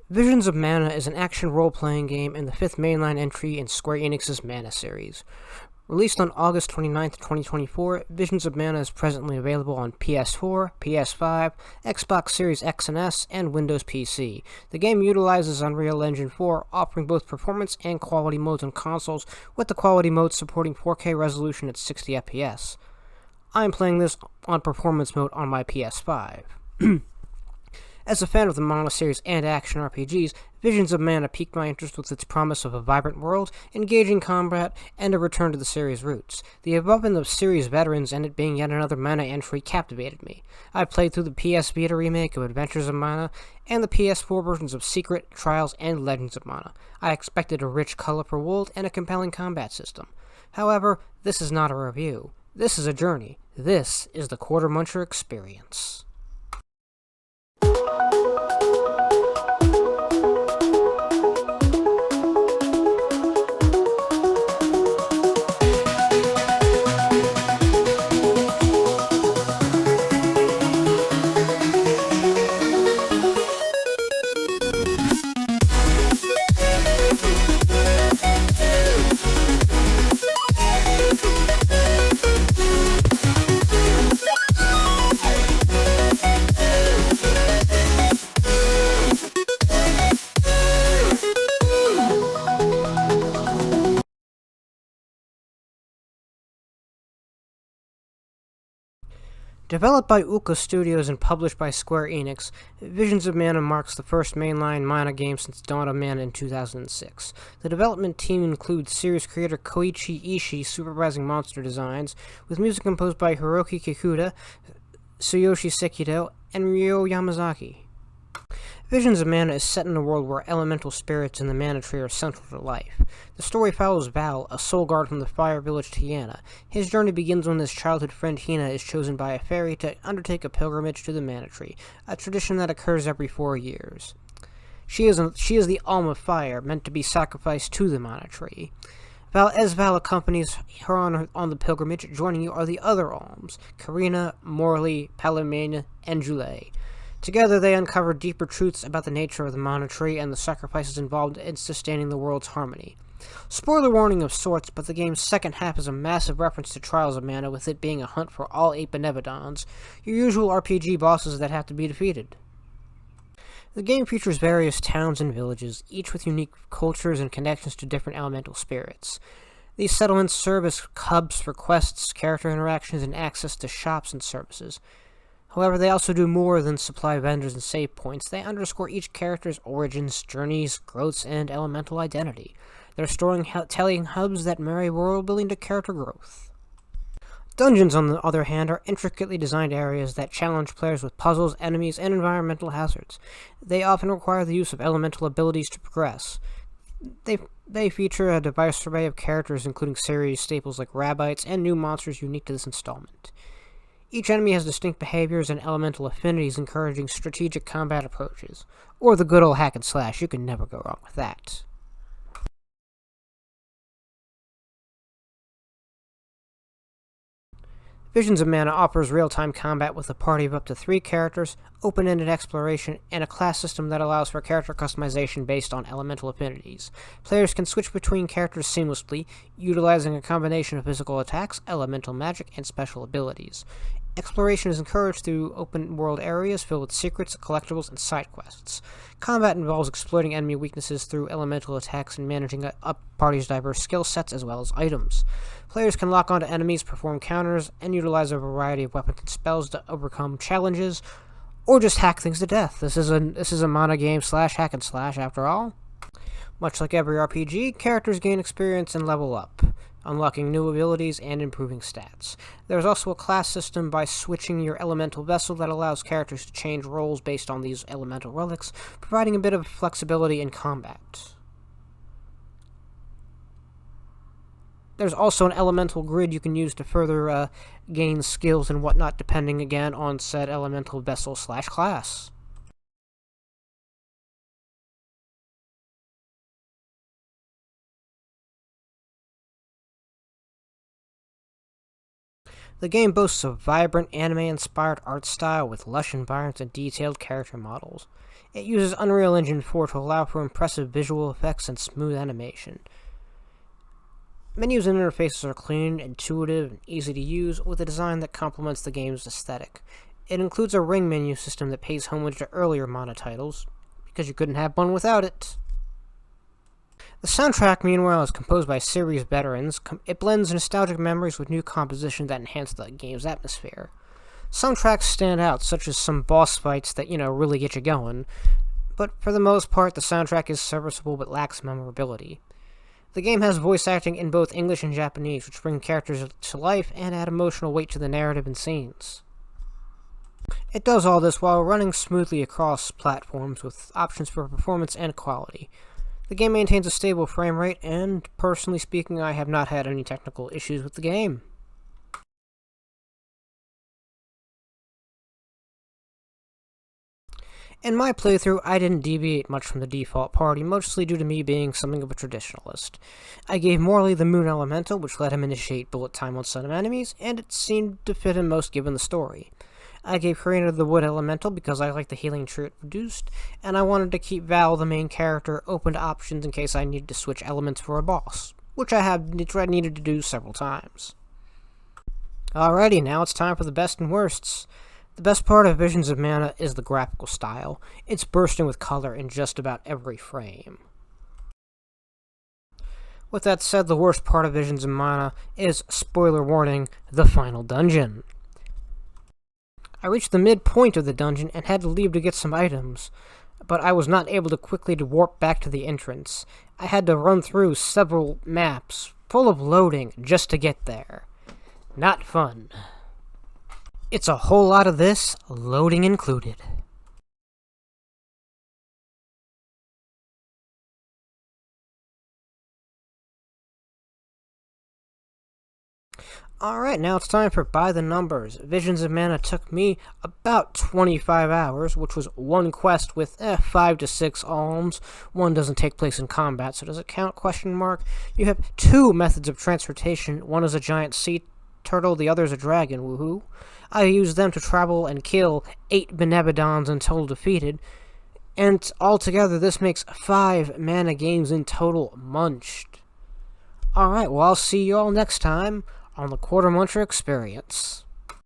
Visions of Mana is an action role-playing game and the fifth mainline entry in Square Enix's Mana series. Released on August 29th, 2024, Visions of Mana is presently available on PS4, PS5, Xbox Series X and S, and Windows PC. The game utilizes Unreal Engine 4, offering both performance and quality modes on consoles, with the quality mode supporting 4K resolution at 60 FPS. I'm playing this on performance mode on my PS5. As a fan of the Mana series and action RPGs, Visions of Mana piqued my interest with its promise of a vibrant world, engaging combat, and a return to the series' roots. The involvement of series veterans and it being yet another Mana entry captivated me. I played through the PS Vita remake of Adventures of Mana and the PS4 versions of Secret, Trials, and Legends of Mana. I expected a rich, colorful world and a compelling combat system. However, this is not a review. This is a journey. This is the Quartermuncher experience. Developed by Uka Studios and published by Square Enix, Visions of Mana marks the first mainline Mana game since Dawn of Mana in 2006. The development team includes series creator Koichi Ishii supervising monster designs, with music composed by Hiroki Kikuta, Tsuyoshi Sekito, and Ryo Yamazaki. Visions of Mana is set in a world where elemental spirits and the Mana Tree are central to life. The story follows Val, a soul guard from the fire village Tiana. His journey begins when his childhood friend Hina is chosen by a fairy to undertake a pilgrimage to the Mana Tree, a tradition that occurs every 4 years. She is the Alm of Fire, meant to be sacrificed to the Mana Tree. As Val accompanies her on the pilgrimage, joining you are the other Alms, Karina, Morley, Palomena, and Julie. Together, they uncover deeper truths about the nature of the Mana Tree and the sacrifices involved in sustaining the world's harmony. Spoiler warning of sorts, but the game's second half is a massive reference to Trials of Mana, with it being a hunt for all 8 Benevodons, your usual RPG bosses that have to be defeated. The game features various towns and villages, each with unique cultures and connections to different elemental spirits. These settlements serve as hubs for quests, character interactions, and access to shops and services. However, they also do more than supply vendors and save points. They underscore each character's origins, journeys, growths, and elemental identity. They're storytelling hubs that marry world building to character growth. Dungeons, on the other hand, are intricately designed areas that challenge players with puzzles, enemies, and environmental hazards. They often require the use of elemental abilities to progress. They feature a diverse array of characters, including series staples like Rabbites and new monsters unique to this installment. Each enemy has distinct behaviors and elemental affinities, encouraging strategic combat approaches. Or the good old hack and slash, you can never go wrong with that. Visions of Mana offers real-time combat with a party of up to 3 characters, open-ended exploration, and a class system that allows for character customization based on elemental affinities. Players can switch between characters seamlessly, utilizing a combination of physical attacks, elemental magic, and special abilities. Exploration is encouraged through open-world areas filled with secrets, collectibles, and side quests. Combat involves exploiting enemy weaknesses through elemental attacks and managing a party's diverse skill sets as well as items. Players can lock onto enemies, perform counters, and utilize a variety of weapons and spells to overcome challenges, or just hack things to death. This is a Mana game slash hack and slash after all. Much like every RPG, characters gain experience and level up, unlocking new abilities and improving stats. There's also a class system by switching your elemental vessel that allows characters to change roles based on these elemental relics, providing a bit of flexibility in combat. There's also an elemental grid you can use to further gain skills and whatnot, depending again on said elemental vessel slash class. The game boasts a vibrant anime-inspired art style with lush environments and detailed character models. It uses Unreal Engine 4 to allow for impressive visual effects and smooth animation. Menus and interfaces are clean, intuitive, and easy to use, with a design that complements the game's aesthetic. It includes a ring menu system that pays homage to earlier Mana titles, because you couldn't have one without it. The soundtrack, meanwhile, is composed by series veterans. It blends nostalgic memories with new compositions that enhance the game's atmosphere. Some tracks stand out, such as some boss fights that, really get you going, but for the most part, the soundtrack is serviceable but lacks memorability. The game has voice acting in both English and Japanese, which bring characters to life and add emotional weight to the narrative and scenes. It does all this while running smoothly across platforms with options for performance and quality. The game maintains a stable frame rate, and personally speaking, I have not had any technical issues with the game. In my playthrough, I didn't deviate much from the default party, mostly due to me being something of a traditionalist. I gave Morley the Moon Elemental, which let him initiate bullet time on some enemies, and it seemed to fit him most given the story. I gave Karina the Wood Elemental because I liked the healing tree it produced, and I wanted to keep Val, the main character, open to options in case I needed to switch elements for a boss, which I needed to do several times. Alrighty, now it's time for the best and worsts. The best part of Visions of Mana is the graphical style. It's bursting with color in just about every frame. With that said, the worst part of Visions of Mana is, spoiler warning, the final dungeon. I reached the midpoint of the dungeon and had to leave to get some items, but I was not able to quickly warp back to the entrance. I had to run through several maps, full of loading, just to get there. Not fun. It's a whole lot of this, loading included. Alright, now it's time for By the Numbers. Visions of Mana took me about 25 hours, which was one quest with 5 to 6 alms. One doesn't take place in combat, so does it count? You have 2 methods of transportation. One is a giant sea turtle, the other is a dragon, woohoo. I used them to travel and kill 8 Benebodons until defeated, and altogether this makes 5 mana games in total munched. Alright, well I'll see you all next time on the Quartermuncher Experience.